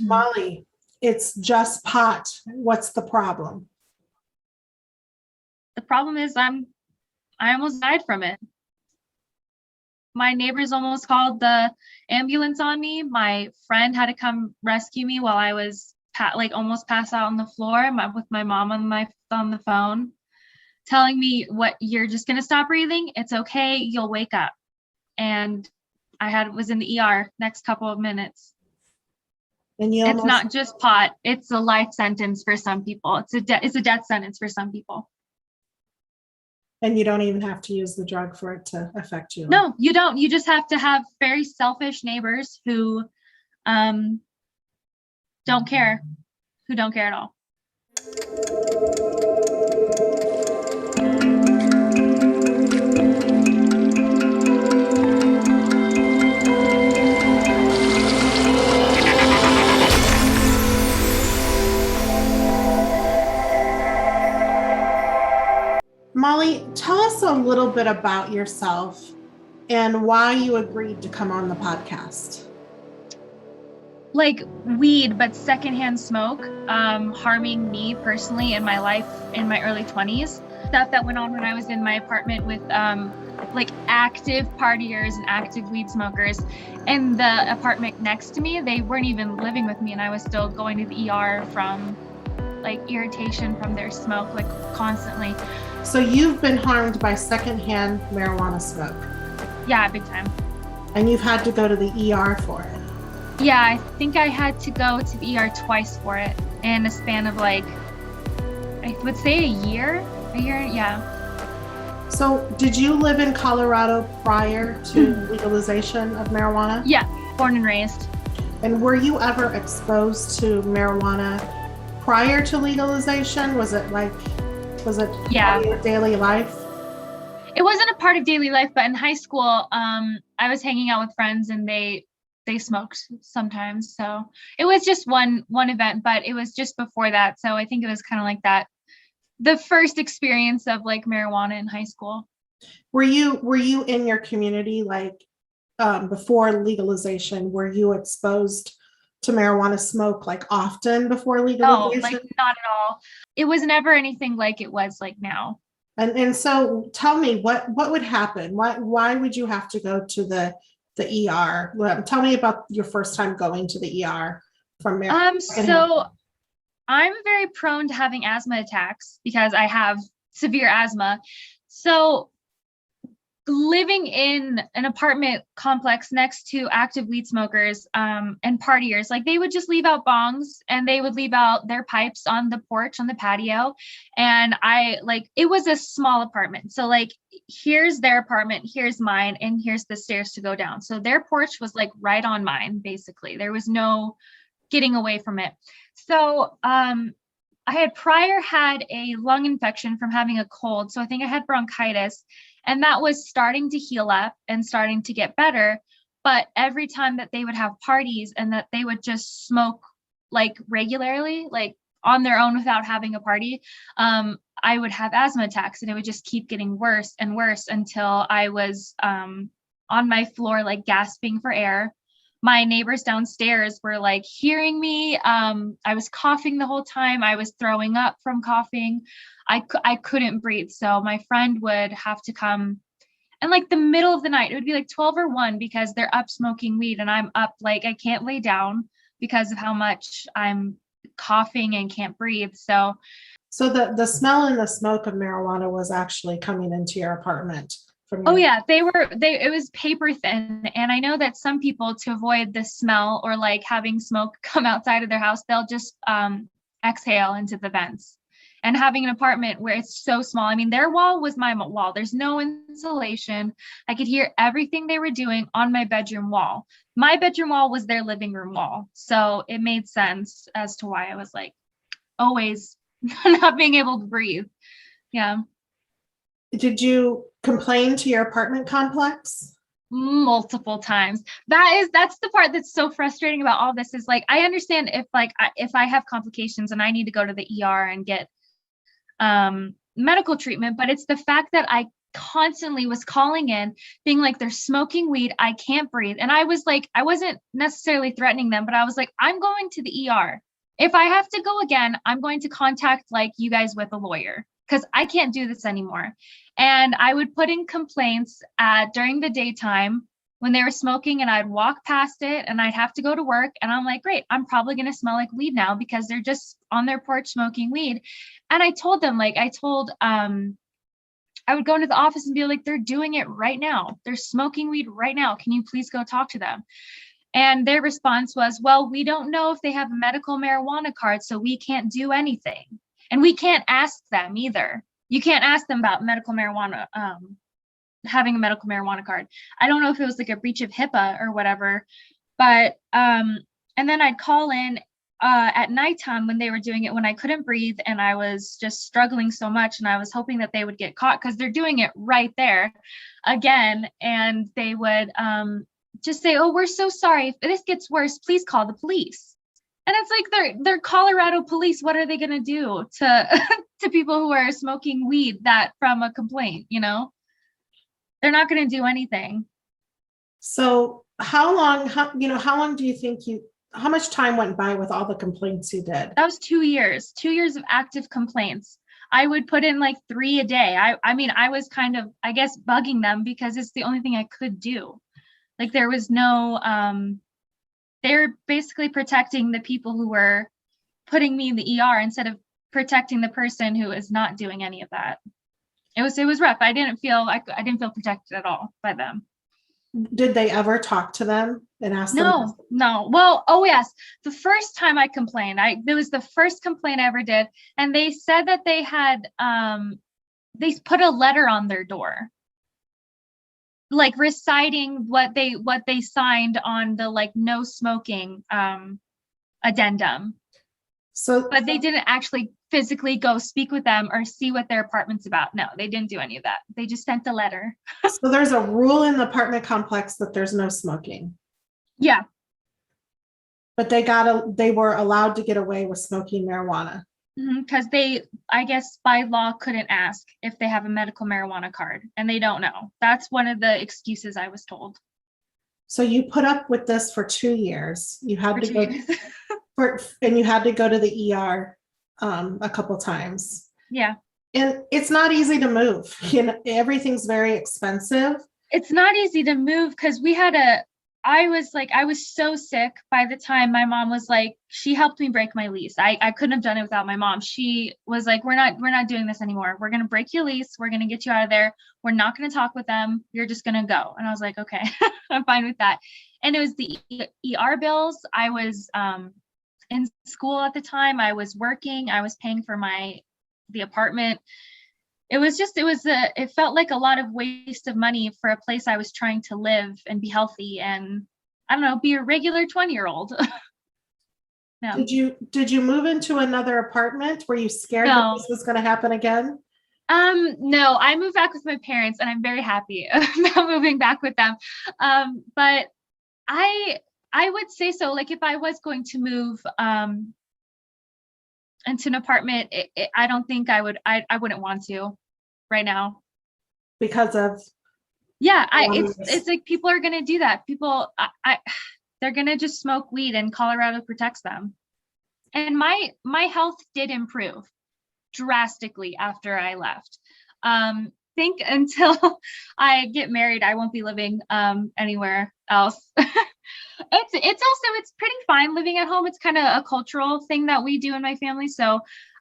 Molly, it's just pot. What's the problem? The problem is I almost died from it. My neighbors almost called the ambulance on me. My friend had to come rescue me while I was almost passed out on the floor with my mom on the phone, telling me, "What, you're just gonna stop breathing? It's okay, you'll wake up." And I was in the ER next couple of minutes. And you It's almost, not just pot, it's a life sentence for some people. It's a death sentence for some people. and you don't even have to use the drug for it to affect you. No, you don't. You just have to have very selfish neighbors who don't care, at all. Molly, tell us a little bit about yourself and why you agreed to come on the podcast. Like weed, but secondhand smoke, harming me personally in my life in my early 20s. Stuff that went on when I was in my apartment with like active partiers and active weed smokers. In the apartment next to me, they weren't even living with me, and I was still going to the ER from like irritation from their smoke, like constantly. So you've been harmed by secondhand marijuana smoke. Yeah, big time. And you've had to go to the ER for it. Yeah, I think I had to go to the ER twice for it in a span of like, I would say a year, yeah. So did you live in Colorado prior to legalization of marijuana? Yeah, born and raised. And were you ever exposed to marijuana prior to legalization? Was it Yeah, part of your daily life? it wasn't a part of daily life, but in high school, I was hanging out with friends and they smoked sometimes. So it was just one event, but it was just before that. So I think it was kind of like that, the first experience of like marijuana in high school. Were you in your community, like before legalization? Were you exposed to marijuana smoke like often before legalization? No, like not at all. It was never anything like it was like now. And so tell me what would happen? Why would you have to go to the ER? Tell me about your first time going to the ER from marijuana. So I'm very prone to having asthma attacks because I have severe asthma. So living in an apartment complex next to active weed smokers and partiers, like they would just leave out bongs and they would leave out their pipes on the porch on the patio. And it was a small apartment. So like, here's their apartment, here's mine, and here's the stairs to go down. So their porch was like right on mine, basically. There was no getting away from it. So I had prior had a lung infection from having a cold. So I think I had bronchitis, and that was starting to heal up and starting to get better. But every time that they would have parties and that they would just smoke like regularly, like on their own without having a party, I would have asthma attacks, and it would just keep getting worse and worse until I was on my floor, like gasping for air. My neighbors downstairs were like hearing me. I was coughing the whole time. I was throwing up from coughing. I couldn't breathe. So my friend would have to come, and like the middle of the night, it would be like 12 or 1 because they're up smoking weed and I'm up, like I can't lay down because of how much I'm coughing and can't breathe. So the smell and the smoke of marijuana was actually coming into your apartment. Oh yeah, it was paper thin. And I know that some people, to avoid the smell or like having smoke come outside of their house, they'll just exhale into the vents. And having an apartment where it's so small, I mean, their wall was my wall. There's no insulation. I could hear everything they were doing on my bedroom wall. My bedroom wall was their living room wall. So it made sense as to why I was like always not being able to breathe. Yeah. Did you complain to your apartment complex? Multiple times. That's the part that's so frustrating about all this, is like, I understand if I have complications and I need to go to the ER and get medical treatment, but it's the fact that I constantly was calling in, being like, they're smoking weed, I can't breathe. And I was like, I wasn't necessarily threatening them, but I was like, I'm going to the ER. If I have to go again, I'm going to contact like you guys with a lawyer, because I can't do this anymore. And I would put in complaints during the daytime when they were smoking, and I'd walk past it and I'd have to go to work. And I'm like, great, I'm probably going to smell like weed now because they're just on their porch smoking weed. And I told them, like, I would go into the office and be like, they're doing it right now. They're smoking weed right now. Can you please go talk to them? And their response was, well, we don't know if they have a medical marijuana card, so we can't do anything. And we can't ask them either. You can't ask them about medical marijuana, having a medical marijuana card. I don't know if it was like a breach of HIPAA or whatever, but, and then I'd call in at nighttime when they were doing it, when I couldn't breathe and I was just struggling so much, and I was hoping that they would get caught because they're doing it right there again. And they would just say, oh, we're so sorry. If this gets worse, please call the police. And it's like, they're Colorado police. What are they going to do to to people who are smoking weed that from a complaint, you know? They're not going to do anything. So how long do you think how much time went by with all the complaints you did? That was 2 years of active complaints. I would put in like 3 a day. I mean, I was kind of, I guess, bugging them because it's the only thing I could do. Like there was no, they're basically protecting the people who were putting me in the ER instead of protecting the person who is not doing any of that. It was rough. I didn't feel protected at all by them. Did they ever talk to them and ask them? No. Well, oh yes. The first time I complained, there was the first complaint I ever did. And they said that they had, they put a letter on their door, like reciting what they signed on the like no smoking addendum. So, but they didn't actually physically go speak with them or see what their apartment's about. No, they didn't do any of that. They just sent a letter. So there's a rule in the apartment complex that there's no smoking. Yeah. But they were allowed to get away with smoking marijuana. Because they, I guess by law, couldn't ask if they have a medical marijuana card, and they don't know. That's one of the excuses I was told. So you put up with this for 2 years. You had to go and you had to go to the ER a couple times. Yeah. And it's not easy to move. You know, everything's very expensive. It's not easy to move because I was so sick by the time my mom was like, she helped me break my lease. I couldn't have done it without my mom. She was like, we're not doing this anymore. We're going to break your lease. We're going to get you out of there. We're not going to talk with them. You're just going to go. And I was like, okay, I'm fine with that. And it was the ER bills. I was in school at the time. I was working. I was paying for the apartment. It felt like a lot of waste of money for a place I was trying to live and be healthy and, I don't know, be a regular 20-year-old. No. Did you move into another apartment? Were you scared that this was going to happen again? No, I moved back with my parents and I'm very happy about moving back with them. But I would say so. Like if I was going to move into an apartment, I don't think I wouldn't want to right now. Because of? Yeah, it's like people are going to do that. People, they're going to just smoke weed and Colorado protects them. And my health did improve drastically after I left. Think until I get married, I won't be living anywhere else. It's pretty fine living at home. It's kind of a cultural thing that we do in my family. So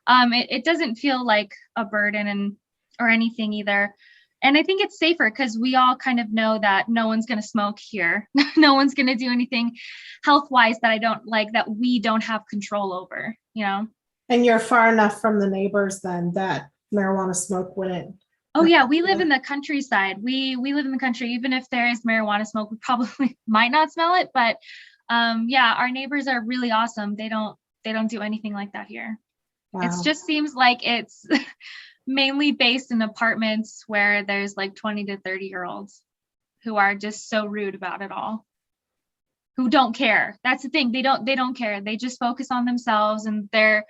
it doesn't feel like a burden or anything either. And I think it's safer because we all kind of know that no one's going to smoke here. No one's going to do anything health-wise that I don't like, that we don't have control over, you know? And you're far enough from the neighbors then that marijuana smoke wouldn't. Oh yeah, we live in the countryside. We live in the country. Even if there is marijuana smoke, we probably might not smell it. But yeah, our neighbors are really awesome. They don't do anything like that here. Wow. It just seems like it's mainly based in apartments where there's like 20 to 30-year-olds who are just so rude about it all, who don't care. That's the thing. They don't care. They just focus on themselves and their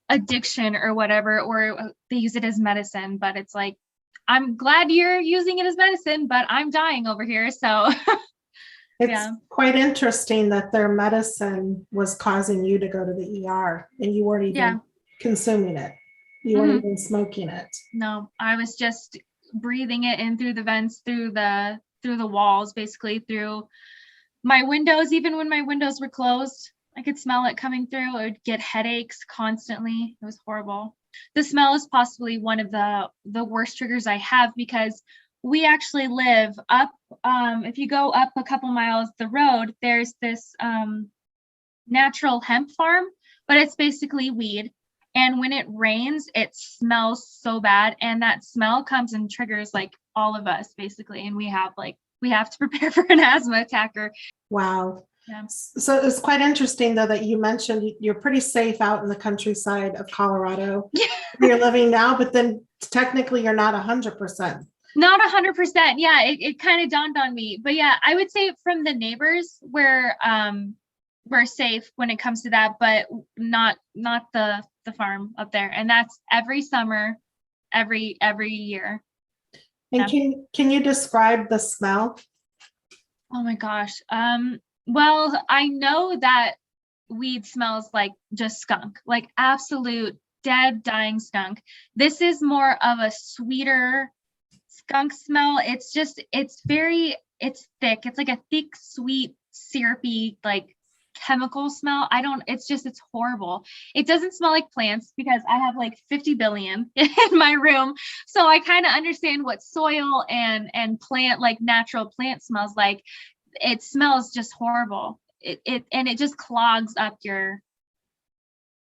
addiction or whatever, or they use it as medicine. But it's like, I'm glad you're using it as medicine, but I'm dying over here. So It's yeah. quite interesting that their medicine was causing you to go to the ER and you weren't even Yeah. consuming it. You weren't even smoking it. No, I was just breathing it in through the vents, through the walls, basically through my windows. Even when my windows were closed, I could smell it coming through. I would get headaches constantly. It was horrible. The smell is possibly one of the worst triggers I have, because we actually live up, if you go up a couple miles the road, there's this natural hemp farm, but it's basically weed. And when it rains, it smells so bad. And that smell comes and triggers like all of us basically. And we have to prepare for an asthma attack. Wow. Yeah. So it's quite interesting though that you mentioned you're pretty safe out in the countryside of Colorado where you're living now, but then technically you're not 100%. Not 100%. Yeah, it kind of dawned on me. But yeah, I would say from the neighbors, we're safe when it comes to that, but not the farm up there. And that's every summer, every year. And Yeah. can you describe the smell? Oh my gosh. Well, I know that weed smells like just skunk, like absolute dead, dying skunk. This is more of a sweeter skunk smell. It's thick. It's like a thick, sweet, syrupy, like chemical smell. It's horrible. It doesn't smell like plants because I have like 50 billion in my room. So I kind of understand what soil and plant, like natural plant smells like. It smells just horrible. It just clogs up your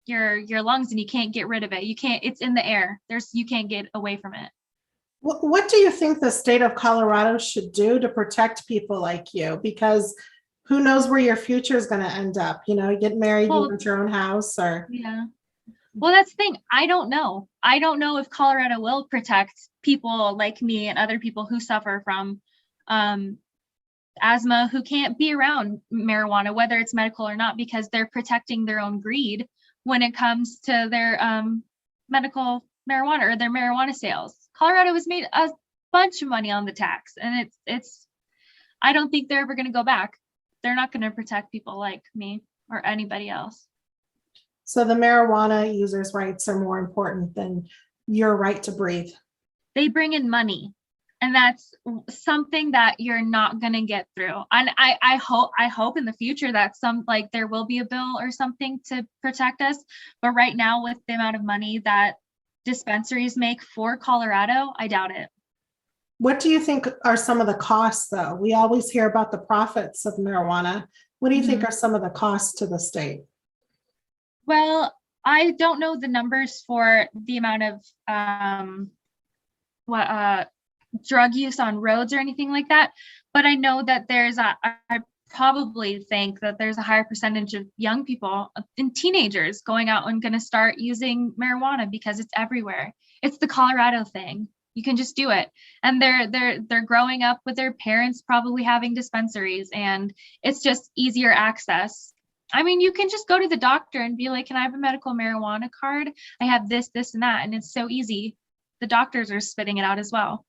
lungs and you can't get rid of it. It's in the air. You can't get away from it. What do you think the state of Colorado should do to protect people like you? Because who knows where your future is going to end up? You get married, you want your own house, or yeah. Well, that's the thing. I don't know. I don't know if Colorado will protect people like me and other people who suffer from asthma, who can't be around marijuana, whether it's medical or not, because they're protecting their own greed when it comes to their medical marijuana or their marijuana sales. Colorado has made a bunch of money on the tax, and it's I don't think they're ever going to go back. They're not going to protect people like me or anybody else. So the marijuana users' rights are more important than your right to breathe. They bring in money, and that's something that you're not going to get through. And I hope in the future that there will be a bill or something to protect us. But right now, with the amount of money that dispensaries make for Colorado, I doubt it. What do you think are some of the costs, though? We always hear about the profits of marijuana. What do you think are some of the costs to the state? Well, I don't know the numbers for the amount of drug use on roads or anything like that, but I know that I probably think that there's a higher percentage of young people and teenagers going out and going to start using marijuana because it's everywhere. It's the Colorado thing. You can just do it. And they're growing up with their parents probably having dispensaries, and it's just easier access. I mean, you can just go to the doctor and be like, can I have a medical marijuana card? I have this, and that. And it's so easy. The doctors are spitting it out as well.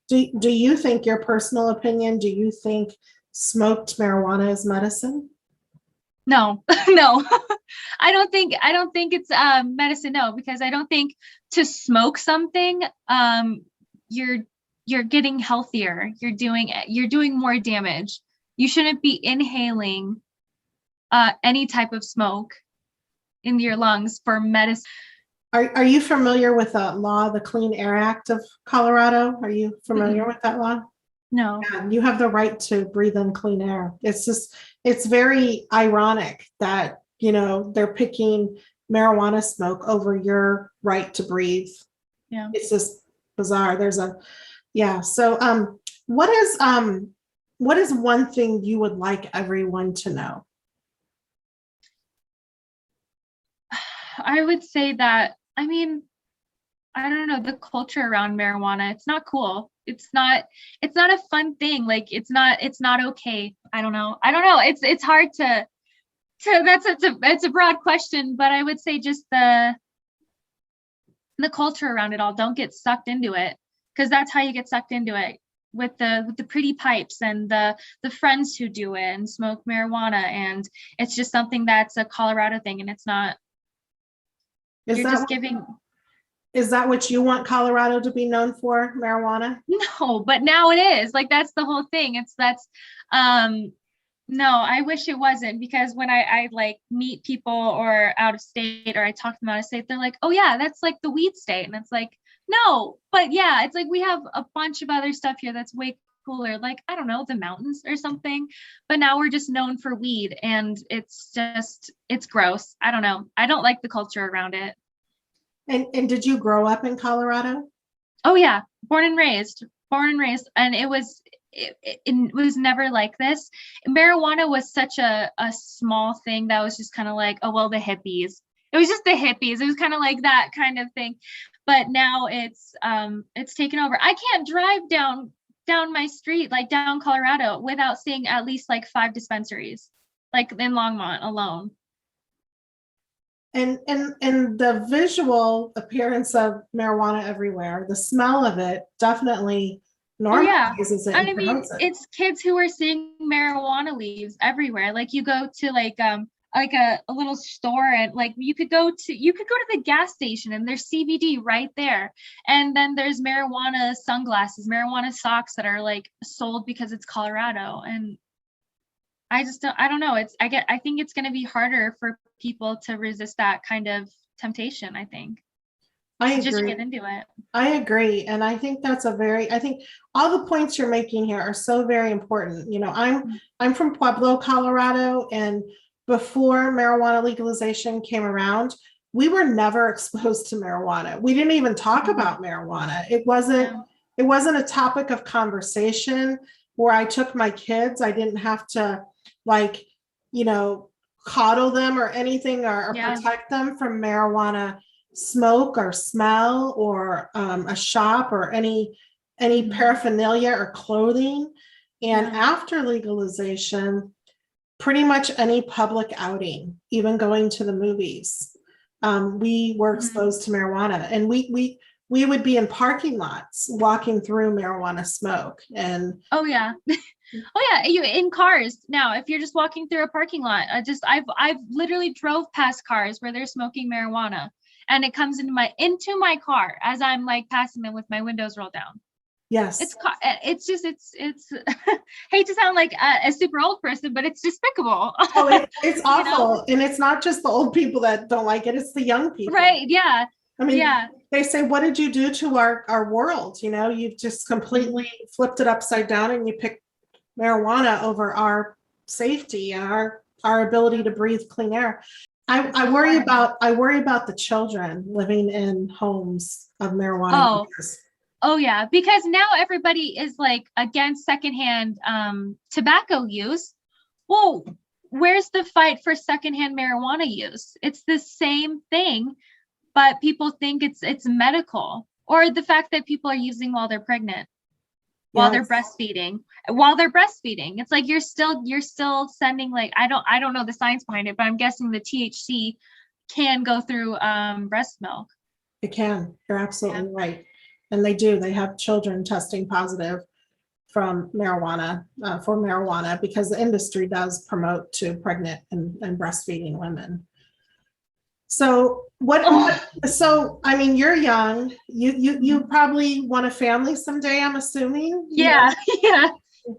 Do you think, your personal opinion, do you think smoked marijuana is medicine? No, no. I don't think it's medicine. No, because I don't think to smoke something, you're getting healthier. You're doing more damage. You shouldn't be inhaling any type of smoke in your lungs for medicine. Are you familiar with the law, the Clean Air Act of Colorado? Are you familiar with that law? No. Yeah, you have the right to breathe in clean air. It's very ironic that, they're picking marijuana smoke over your right to breathe. Yeah. It's just bizarre. So what is one thing you would like everyone to know? I would say that, I mean, I don't know, the culture around marijuana, it's not cool. It's not a fun thing. Like it's not okay. I don't know. It's hard to it's a broad question, but I would say just the culture around it all. Don't get sucked into it. because that's how you get sucked into it, with the pretty pipes and the friends who do it and smoke marijuana, and it's just something that's a Colorado thing, and it's not. Is You're that just giving. Is that what you want Colorado to be known for, marijuana? No, but now it is. Like, that's the whole thing. No, I wish it wasn't, because when I like meet people or out of state, or I talk to them out of state, they're like, oh yeah, that's like the weed state. And it's like, no, but yeah, it's like we have a bunch of other stuff here that's way cooler, like, I don't know, the mountains or something. But now we're just known for weed, and it's gross. I don't know. I don't like the culture around it. And did you grow up in Colorado? Oh yeah, and it was never like this. Marijuana was such a small thing that was just kind of like, oh well, the hippies. It was just the hippies. It was kind of like that kind of thing. But now it's taken over. I can't drive down my street, like down Colorado, without seeing at least like 5 dispensaries, like in Longmont alone. And the visual appearance of marijuana everywhere, the smell of it definitely normalizes it And and I mean, promotes it. it's kids who are seeing marijuana leaves everywhere. Like, you go to like a little store, and like you could go to the gas station, and there's CBD right there. And then there's marijuana sunglasses, marijuana socks that are like sold because it's Colorado. And I don't know. I think it's going to be harder for people to resist that kind of temptation, I think. I Just agree. get into it. I agree. And I think I think all the points you're making here are so very important. You know, I'm from Pueblo, Colorado, and before marijuana legalization came around, we were never exposed to marijuana. We didn't even talk about marijuana. It wasn't a topic of conversation where I took my kids. I didn't have to, like, you know, coddle them or anything, or protect them from marijuana smoke or smell, or a shop, or any paraphernalia or clothing. And after legalization, pretty much any public outing, even going to the movies, we were exposed to marijuana, and we would be in parking lots walking through marijuana smoke. And oh yeah. Oh yeah, you in cars now. If you're just walking through a parking lot, I've literally drove past cars where they're smoking marijuana, and it comes into my car as I'm like passing them with my windows rolled down. yes, It's just hate to sound like a super old person, but it's despicable. it's awful. And it's not just the old people that don't like it, it's the young people. Right. Yeah. I mean, yeah. They say, what did you do to our world? You know, you've just completely flipped it upside down, and you picked marijuana over our safety and our ability to breathe clean air. I worry about the children living in homes of marijuana users. Oh yeah, because now everybody is like against secondhand tobacco use. Well, where's the fight for secondhand marijuana use? It's the same thing, but people think it's medical, or the fact that people are using while they're pregnant, while they're breastfeeding. It's like you're still sending, like, I don't know the science behind it, but I'm guessing the THC can go through breast milk. It can. You're absolutely right. And they have children testing positive from marijuana, for marijuana, because the industry does promote to pregnant and breastfeeding women. So so I mean, you're young, you probably want a family someday, I'm assuming. Yeah.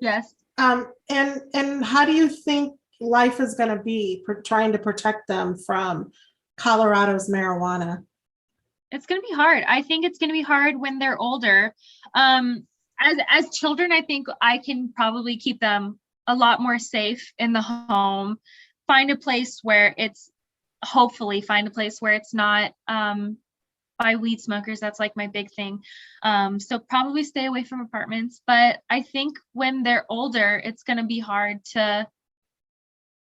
Yes. And how do you think life is going to be trying to protect them from Colorado's marijuana? It's going to be hard. I think it's going to be hard when they're older. As children, I think I can probably keep them a lot more safe in the home. Hopefully find a place where it's not by weed smokers. That's like my big thing. So probably stay away from apartments. But I think when they're older, it's going to be hard to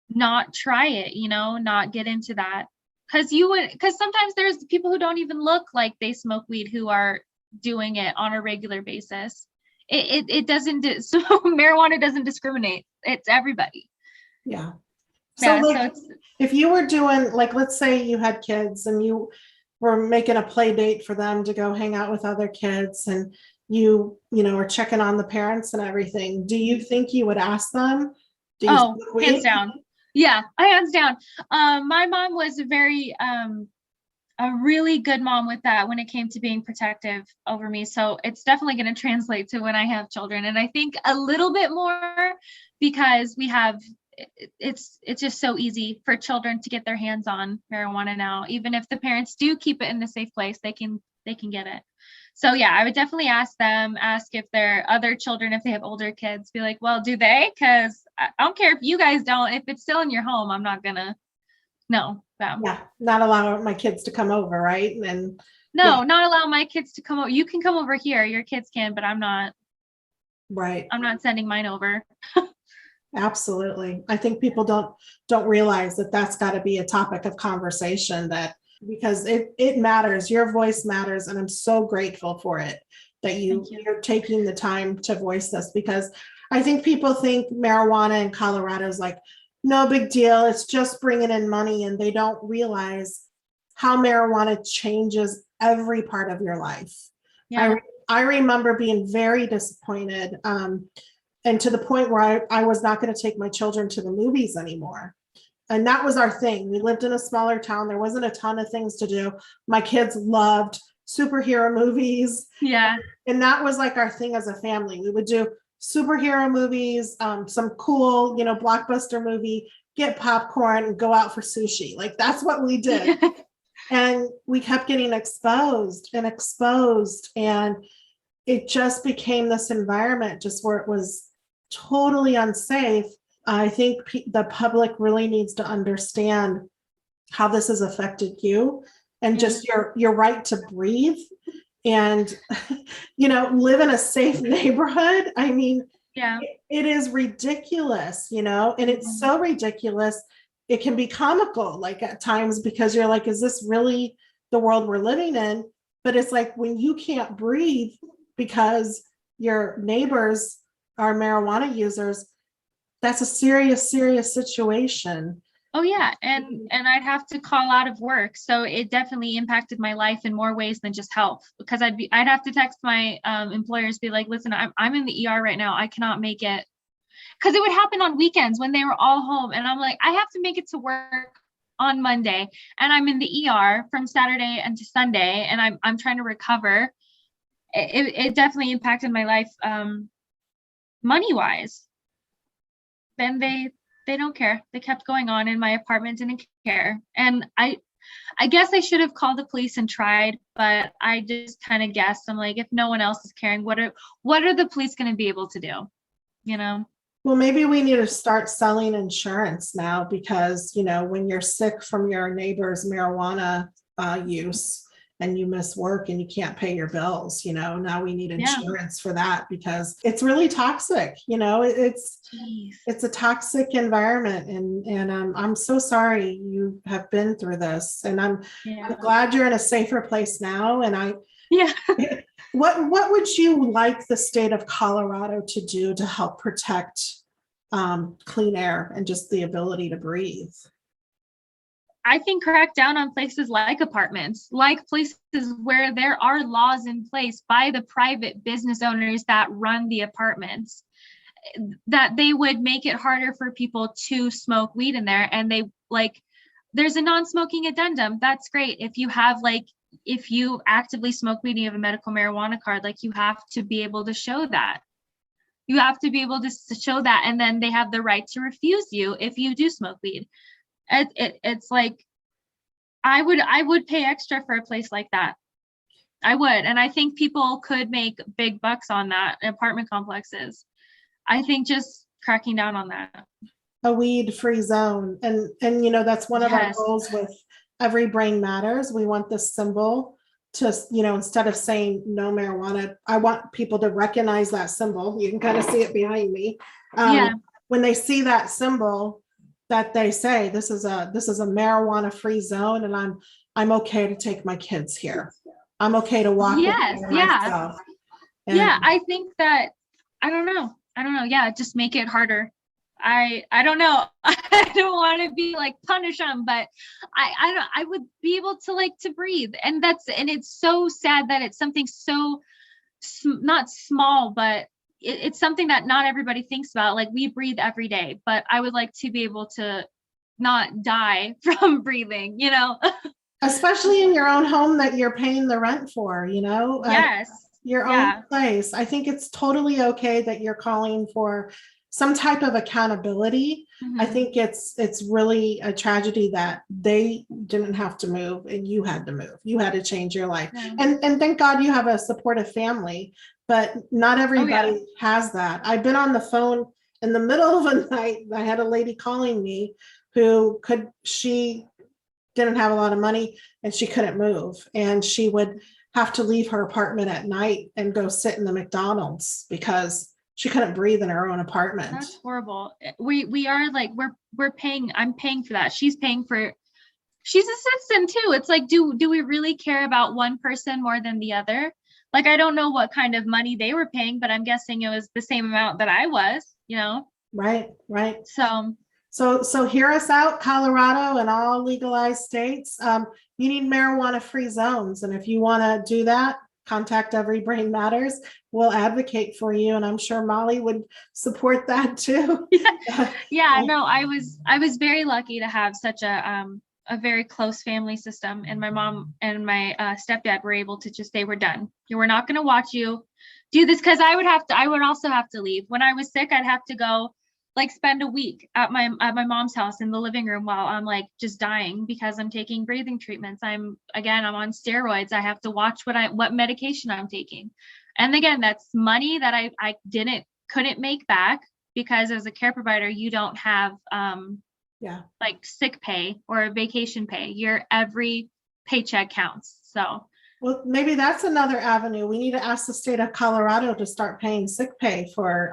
not try it, not get into that. Because sometimes there's people who don't even look like they smoke weed who are doing it on a regular basis. It doesn't, so marijuana doesn't discriminate. It's everybody. Yeah. So if you were doing, like, let's say you had kids and you were making a play date for them to go hang out with other kids, and you know, are checking on the parents and everything, do you think you would ask them? Do you Oh, smoke hands weed? down. Yeah, hands down. My mom was a really good mom with that when it came to being protective over me. So it's definitely going to translate to when I have children. And I think a little bit more because we have it's just so easy for children to get their hands on marijuana now. Even if the parents do keep it in a safe place, they can get it. So yeah, I would definitely ask them, ask if their other children, if they have older kids, be like, well, do they? Because I don't care if you guys don't, if it's still in your home, I'm not gonna no them. Yeah, not allow my kids to come over, right? And yeah, No, not allow my kids to come over. You can come over here, your kids can, but right. I'm not sending mine over. Absolutely. I think people don't realize that that's got to be a topic of conversation, that because it matters. Your voice matters, and I'm so grateful for it that you're taking the time to voice this, because I think people think marijuana in Colorado is like no big deal. It's just bringing in money, and they don't realize how marijuana changes every part of your life. Yeah. I remember being very disappointed. And to the point where I was not going to take my children to the movies anymore. And that was our thing. We lived in a smaller town. There wasn't a ton of things to do. My kids loved superhero movies. Yeah. And that was like our thing as a family. We would do superhero movies, some cool, you know, blockbuster movie, get popcorn and go out for sushi. Like that's what we did. And we kept getting exposed and exposed. And it just became this environment just where it was totally unsafe. I think the public really needs to understand how this has affected you and just your right to breathe and you know, live in a safe neighborhood. I mean, Yeah. it is ridiculous, you know, and it's so ridiculous. It can be comical like at times, because you're like, is this really the world we're living in? But it's like when you can't breathe because your neighbors are marijuana users, that's a serious, serious situation. Oh yeah, and I'd have to call out of work, so it definitely impacted my life in more ways than just health. Because I'd have to text my employers, be like, listen, I'm in the ER right now, I cannot make it. Because it would happen on weekends when they were all home, and I'm like, I have to make it to work on Monday, and I'm in the ER from Saturday and to Sunday, and I'm trying to recover. It definitely impacted my life, money wise. Then they don't care. They kept going on, and my apartment didn't care. And I guess I should have called the police and tried, but I just kind of guessed. I'm like, if no one else is caring, what are the police going to be able to do? You know? Well, maybe we need to start selling insurance now, because, you know, when you're sick from your neighbor's marijuana use and you miss work and you can't pay your bills, you know, now we need insurance for that, because it's really toxic. You know, it's a toxic environment. And I'm so sorry you have been through this. And I'm glad you're in a safer place now. And what would you like the state of Colorado to do to help protect clean air and just the ability to breathe? I think crack down on places like apartments, like places where there are laws in place by the private business owners that run the apartments, that they would make it harder for people to smoke weed in there. And they there's a non-smoking addendum. That's great. If you actively smoke weed and you have a medical marijuana card, you have to be able to show that. You have to be able to show that. And then they have the right to refuse you if you do smoke weed. It's like, I would pay extra for a place like that. I would. And I think people could make big bucks on that, apartment complexes. I think just cracking down on that. A weed-free zone. And you know, that's one of our goals with Every Brain Matters. We want this symbol to, you know, instead of saying no marijuana, I want people to recognize that symbol. You can kind of see it behind me. When they see that symbol, that they say this is a marijuana free zone, and I'm okay to take my kids here. I'm okay to walk myself. And I think that I don't know. Yeah, just make it harder. I don't know. I don't want to be like punish them, but I would be able to to breathe. And it's so sad that it's something so not small, but it's something that not everybody thinks about. Like, we breathe every day, but I would like to be able to not die from breathing, you know? Especially in your own home that you're paying the rent for, Yes. your Yeah. own place. I think it's totally okay that you're calling for some type of accountability. I Mhm. think it's really a tragedy that they didn't have to move and you had to move. You had to change your life. Yeah. And thank God you have a supportive family, but not Oh, everybody yeah. has that. I've been on the phone in the middle of the night. I had a lady calling me who she didn't have a lot of money and she couldn't move. And she would have to leave her apartment at night and go sit in the McDonald's because she couldn't breathe in her own apartment. That's horrible. We are like, we're paying, I'm paying for that. She's paying for, she's a citizen too. It's like, do we really care about one person more than the other? Like, I don't know what kind of money they were paying, but I'm guessing it was the same amount that I was, you know? Right, right. So So hear us out, Colorado and all legalized states. You need marijuana-free zones. And if you want to do that, contact Every Brain Matters. We'll advocate for you. And I'm sure Molly would support that too. yeah, no, I was very lucky to have such a very close family system, and my mom and my stepdad were able to just, they were done. You were not going to watch you do this, because I would also have to leave. When I was sick, I'd have to go like spend a week at my mom's house in the living room while I'm like just dying because I'm taking breathing treatments. I'm on steroids. I have to watch what medication I'm taking. And again, that's money that I couldn't make back, because as a care provider, you don't have like sick pay or vacation pay. Your every paycheck counts. So well, maybe that's another avenue. We need to ask the state of Colorado to start paying sick pay for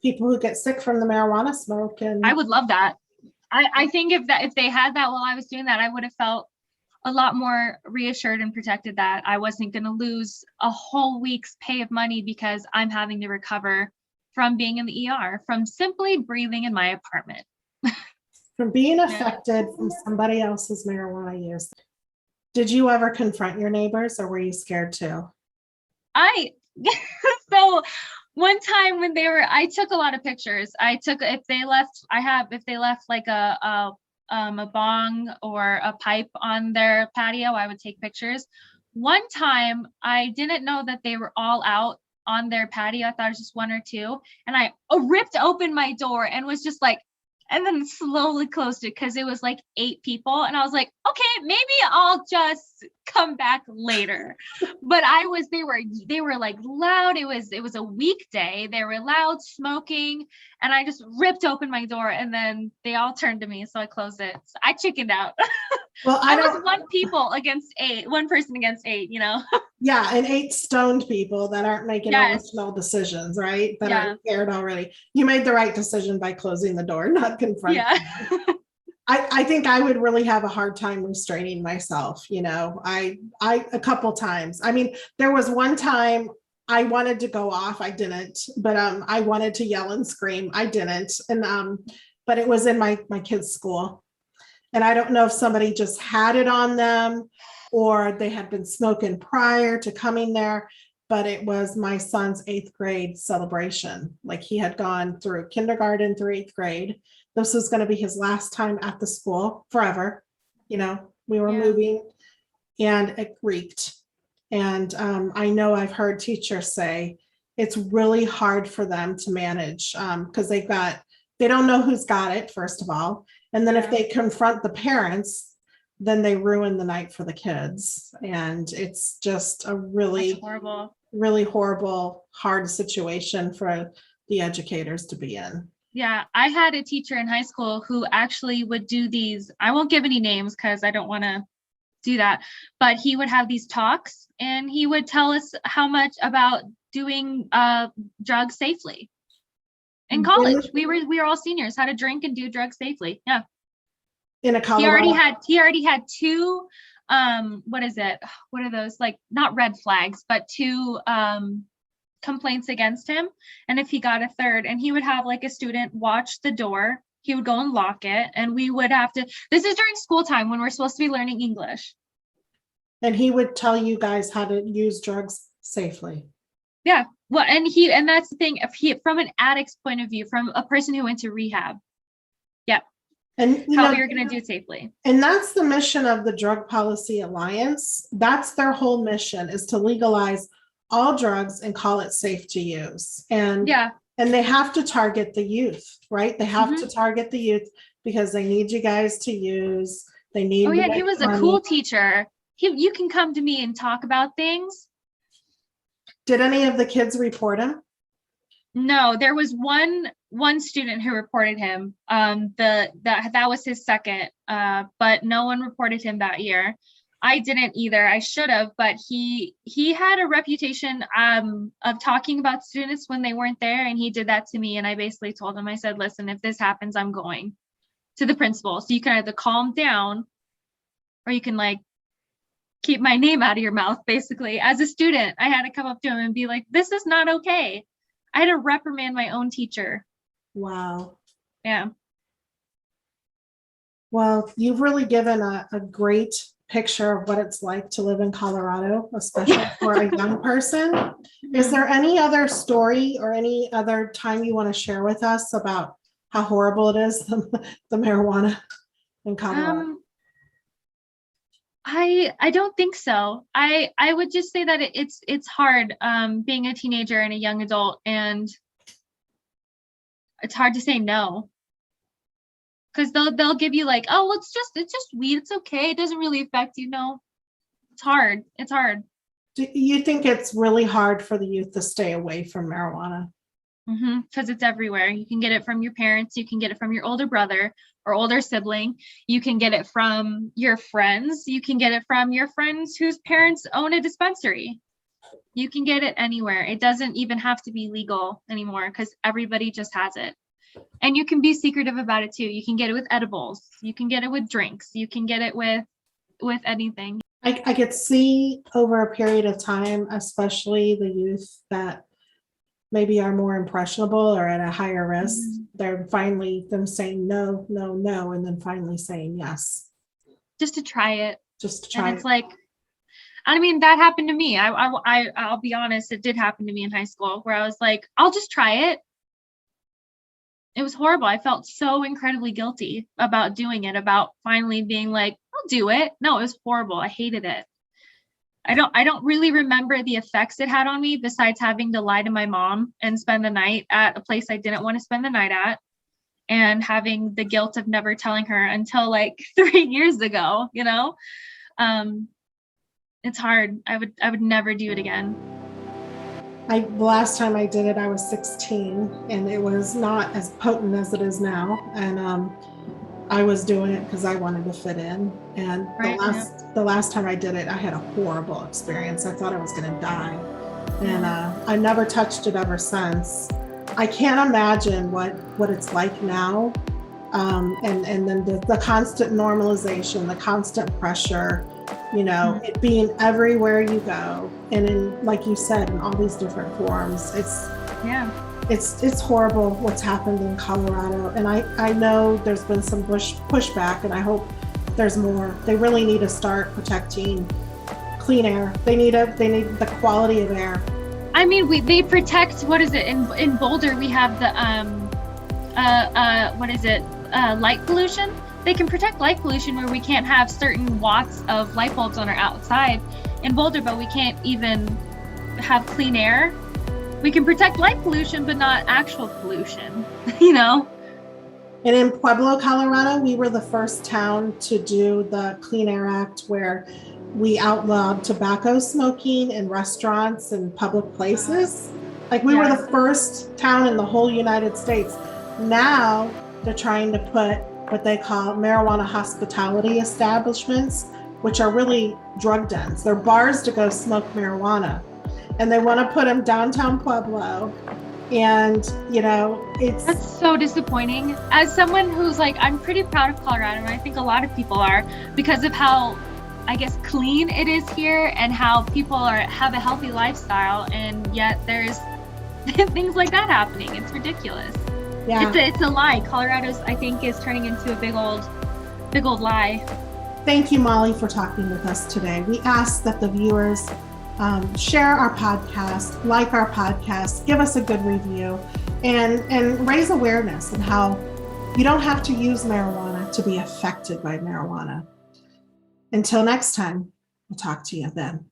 people who get sick from the marijuana smoke. And I would love that. I think if they had that while I was doing that, I would have felt a lot more reassured and protected that I wasn't going to lose a whole week's pay of money because I'm having to recover from being in the ER from simply breathing in my apartment. from being affected from somebody else's marijuana use. Did you ever confront your neighbors, or were you scared too? So one time when I took a lot of pictures. If they left like a bong or a pipe on their patio, I would take pictures. One time I didn't know that they were all out on their patio. I thought it was just one or two. And I ripped open my door and was just like, and then slowly closed it because it was like 8 people. And I was like, okay, maybe I'll just come back later. But they were like loud. It was a weekday. They were loud, smoking, and I just ripped open my door and then they all turned to me. So I closed it. So I chickened out. Well, I was one person against 8, you know? Yeah, and 8 stoned people that aren't making Yes. emotional decisions, right? That Yeah. are scared already. You made the right decision by closing the door, not confronting. Yeah. I think I would really have a hard time restraining myself. I a couple times. I mean, there was one time I wanted to go off. I didn't, but I wanted to yell and scream. I didn't. And but it was in my kids' school. And I don't know if somebody just had it on them or they had been smoking prior to coming there, but it was my son's 8th grade celebration. Like, he had gone through kindergarten through 8th grade. This was going to be his last time at the school forever. We were moving, and it reeked. And I know I've heard teachers say it's really hard for them to manage because they don't know who's got it, first of all. And then if they confront the parents, then they ruin the night for the kids. And it's just a really horrible, really horrible, hard situation for the educators to be in. Yeah, I had a teacher in high school who actually would do these. I won't give any names because I don't want to do that, but he would have these talks and he would tell us how much about doing drugs safely. In college, we were all seniors, how to drink and do drugs safely. Yeah. In a Colorado. He already had 2 what is it? What are those? Like, not red flags, but 2 complaints against him. And if he got a 3rd, and he would have like a student watch the door, he would go and lock it, and we would have to, this is during school time when we're supposed to be learning English. And he would tell you guys how to use drugs safely. Yeah. Well, and that's the thing, if he, from an addict's point of view, from a person who went to rehab. Yeah. And how you're going to do it safely. And that's the mission of the Drug Policy Alliance. That's their whole mission, is to legalize all drugs and call it safe to use. And yeah. And they have to target the youth, right? They have to target the youth because they need you guys to use. They need. Oh yeah, he was a cool teacher. You can come to me and talk about things. Did any of the kids report him? No, there was one student who reported him. That was his second, but no one reported him that year. I didn't either. I should have, but he had a reputation of talking about students when they weren't there, and he did that to me. And I basically told him, I said, listen, if this happens, I'm going to the principal. So you can either calm down, or you can like keep my name out of your mouth. Basically, as a student, I had to come up to him and be like, this is not okay. I had to reprimand my own teacher. Wow. Yeah. Well, you've really given a great picture of what it's like to live in Colorado, especially for a young person. Is there any other story or any other time you want to share with us about how horrible it is, the marijuana in Colorado? I don't think so. I would just say that it's hard being a teenager and a young adult, and it's hard to say no. Because they'll give you like, oh, it's just weed, it's okay, it doesn't really affect you. No, it's hard. Do you think it's really hard for the youth to stay away from marijuana? Because it's everywhere. You can get it from your parents, you can get it from your older brother or older sibling, you can get it from your friends, you can get it from your friends whose parents own a dispensary. You can get it anywhere. It doesn't even have to be legal anymore because everybody just has it. And you can be secretive about it too. You can get it with edibles. You can get it with drinks. You can get it with anything. I could see over a period of time, especially the youth that maybe are more impressionable or at a higher risk, they're finally them saying no, no, no, and then finally saying yes. Just to try it. Just to try and it's like, I mean, that happened to me. I'll be honest, it did happen to me in high school where I was like, I'll just try it. It was horrible. I felt so incredibly guilty about doing it, about finally being like, I'll do it. No, it was horrible. I hated it. I don't really remember the effects it had on me besides having to lie to my mom and spend the night at a place I didn't want to spend the night at, and having the guilt of never telling her until like 3 years ago, you know? It's hard. I would never do it again. The last time I did it, I was 16, and it was not as potent as it is now. And I was doing it because I wanted to fit in. And the last time I did it, I had a horrible experience. I thought I was going to die, and I never touched it ever since. I can't imagine what it's like now, and then the constant normalization, the constant pressure. You know, it being everywhere you go, and in, like you said, in all these different forms. It's horrible what's happened in Colorado, and I know there's been some pushback, and I hope there's more. They really need to start protecting clean air. They need the quality of air. I mean, they protect, what is it, in Boulder we have the light pollution. They can protect light pollution where we can't have certain watts of light bulbs on our outside in Boulder, but we can't even have clean air. We can protect light pollution, but not actual pollution, you know? And in Pueblo, Colorado, we were the first town to do the Clean Air Act, where we outlawed tobacco smoking in restaurants and public places. Like, we were the first town in the whole United States. Now they're trying to put what they call marijuana hospitality establishments, which are really drug dens. They're bars to go smoke marijuana, and they want to put them downtown Pueblo. And you know, that's so disappointing. As someone who's like, I'm pretty proud of Colorado, and I think a lot of people are, because of how, I guess, clean it is here and how people have a healthy lifestyle, and yet there's things like that happening. It's ridiculous. Yeah. It's a lie. Colorado's, I think, is turning into a big old lie. Thank you, Molly, for talking with us today. We ask that the viewers share our podcast, like our podcast, give us a good review, and raise awareness of how you don't have to use marijuana to be affected by marijuana. Until next time, we'll talk to you then.